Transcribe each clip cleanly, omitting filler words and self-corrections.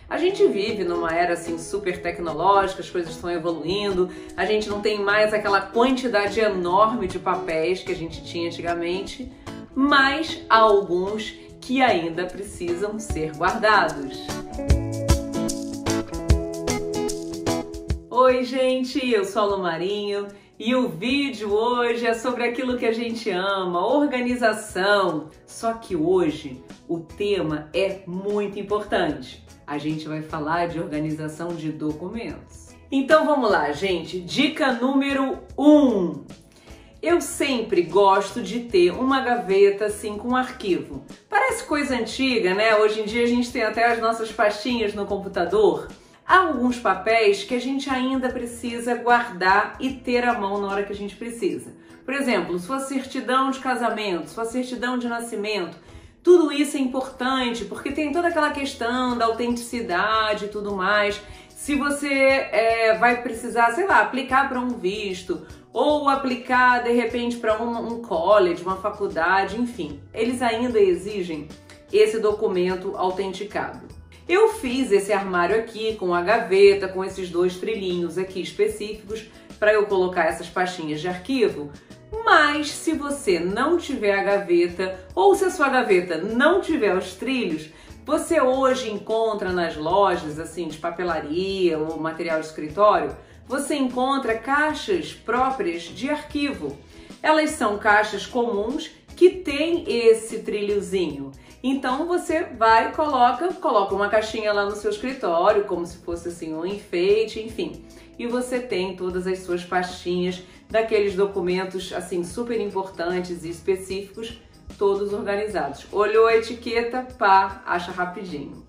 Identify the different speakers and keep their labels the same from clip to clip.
Speaker 1: A gente vive numa era assim super tecnológica, as coisas estão evoluindo, a gente não tem mais aquela quantidade enorme de papéis que a gente tinha antigamente, mas há alguns que ainda precisam ser guardados. Oi gente, eu sou a Lu Marinho e o vídeo hoje é sobre aquilo que a gente ama, organização. Só que hoje o tema é muito importante. A gente vai falar de organização de documentos. Então vamos lá, gente. Dica número 1. Eu sempre gosto de ter uma gaveta assim com arquivo. Parece coisa antiga, né? Hoje em dia a gente tem até as nossas pastinhas no computador. Há alguns papéis que a gente ainda precisa guardar e ter à mão na hora que a gente precisa. Por exemplo, sua certidão de casamento, sua certidão de nascimento. Tudo isso é importante porque tem toda aquela questão da autenticidade e tudo mais. Se você vai precisar, sei lá, aplicar para um visto ou aplicar de repente para um college, uma faculdade, enfim, eles ainda exigem esse documento autenticado. Eu fiz esse armário aqui com a gaveta, com esses 2 trilhinhos aqui específicos para eu colocar essas pastinhas de arquivo. Mas se você não tiver a gaveta ou se a sua gaveta não tiver os trilhos, você hoje encontra nas lojas assim de papelaria ou material de escritório, você encontra caixas próprias de arquivo. Elas são caixas comuns que tem esse trilhozinho. Então você vai e coloca uma caixinha lá no seu escritório, como se fosse assim um enfeite, enfim. E você tem todas as suas pastinhas daqueles documentos assim super importantes e específicos, todos organizados. Olhou a etiqueta, pá, acha rapidinho.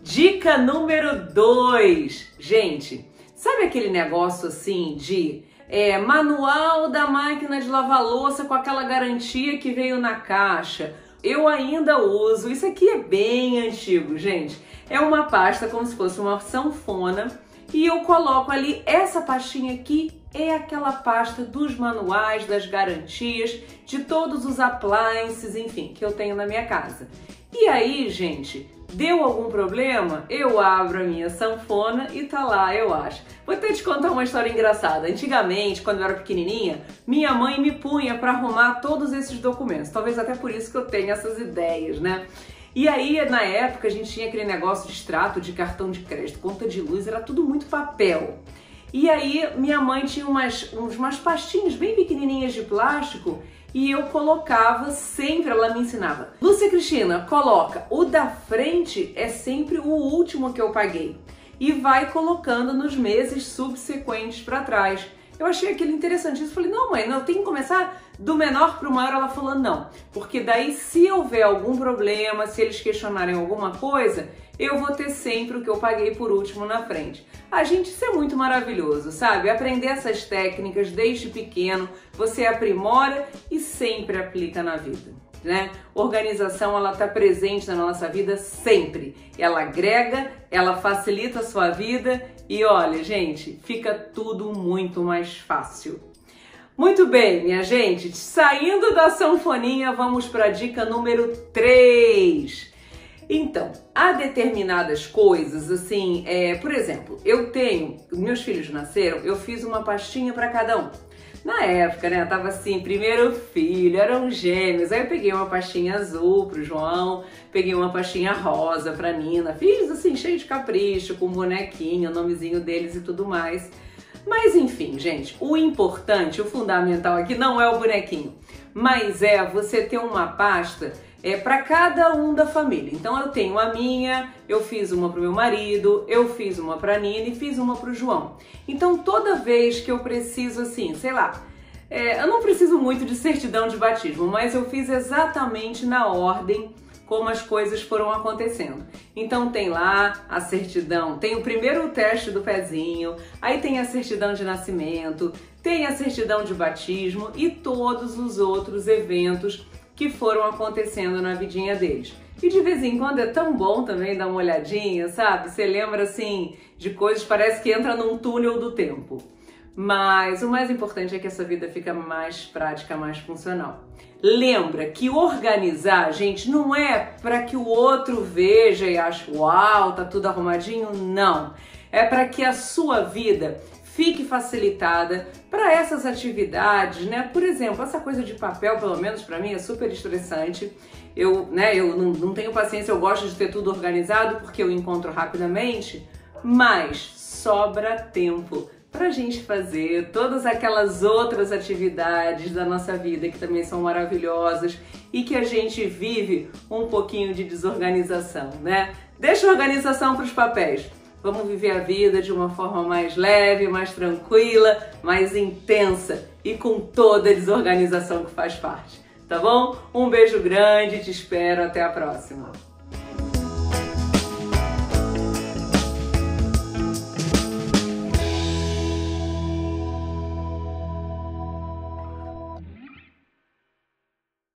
Speaker 1: Dica número 2. Gente, sabe aquele negócio assim de manual da máquina de lavar louça com aquela garantia que veio na caixa? Eu ainda uso, isso aqui é bem antigo, gente. É uma pasta como se fosse uma sanfona e eu coloco ali, essa pastinha aqui é aquela pasta dos manuais, das garantias, de todos os appliances, enfim, que eu tenho na minha casa. E aí, gente, deu algum problema? Eu abro a minha sanfona e tá lá, eu acho. Vou até te contar uma história engraçada. Antigamente, quando eu era pequenininha, minha mãe me punha para arrumar todos esses documentos. Talvez até por isso que eu tenho essas ideias, né? E aí, na época, a gente tinha aquele negócio de extrato de cartão de crédito, conta de luz, era tudo muito papel. E aí, minha mãe tinha umas pastinhas bem pequenininhas de plástico e eu colocava sempre, ela me ensinava. Lúcia Cristina, coloca, o da frente é sempre o último que eu paguei. E vai colocando nos meses subsequentes para trás. Eu achei aquilo interessantíssimo. Falei, não mãe, eu tenho que começar do menor para o maior. Ela falou, não, porque daí se houver algum problema, se eles questionarem alguma coisa, eu vou ter sempre o que eu paguei por último na frente. Gente, isso é muito maravilhoso, sabe? Aprender essas técnicas desde pequeno, você aprimora e sempre aplica na vida, né? Organização, ela tá presente na nossa vida sempre. Ela agrega, ela facilita a sua vida e olha, gente, fica tudo muito mais fácil. Muito bem, minha gente, saindo da sanfoninha, vamos para a dica número 3. Então, há determinadas coisas, assim, por exemplo, meus filhos nasceram, eu fiz uma pastinha para cada um. Na época, né, tava assim, primeiro filho, eram gêmeos, aí eu peguei uma pastinha azul pro João, peguei uma pastinha rosa pra Nina, filhos assim, cheios de capricho, com bonequinho, o nomezinho deles e tudo mais. Mas enfim, gente, o importante, o fundamental aqui não é o bonequinho, mas é você ter uma pasta para cada um da família. Então eu tenho a minha, eu fiz uma pro meu marido, eu fiz uma pra Nina e fiz uma pro João. Então toda vez que eu preciso assim, sei lá, eu não preciso muito de certidão de batismo, mas eu fiz exatamente na ordem como as coisas foram acontecendo. Então tem lá a certidão, tem o primeiro teste do pezinho, aí tem a certidão de nascimento, tem a certidão de batismo e todos os outros eventos que foram acontecendo na vidinha deles. E de vez em quando é tão bom também dar uma olhadinha, sabe? Você lembra assim de coisas, parece que entra num túnel do tempo. mas o mais importante é que essa vida fica mais prática, mais funcional. Lembra que organizar, gente, não é para que o outro veja e ache, uau, tá tudo arrumadinho, não. É para que a sua vida fique facilitada para essas atividades, né? Por exemplo, essa coisa de papel, pelo menos para mim, é super estressante. Eu não tenho paciência, eu gosto de ter tudo organizado porque eu encontro rapidamente, mas sobra tempo para a gente fazer todas aquelas outras atividades da nossa vida que também são maravilhosas e que a gente vive um pouquinho de desorganização, né? Deixa a organização para os papéis. Vamos viver a vida de uma forma mais leve, mais tranquila, mais intensa e com toda a desorganização que faz parte, tá bom? Um beijo grande, te espero, até a próxima!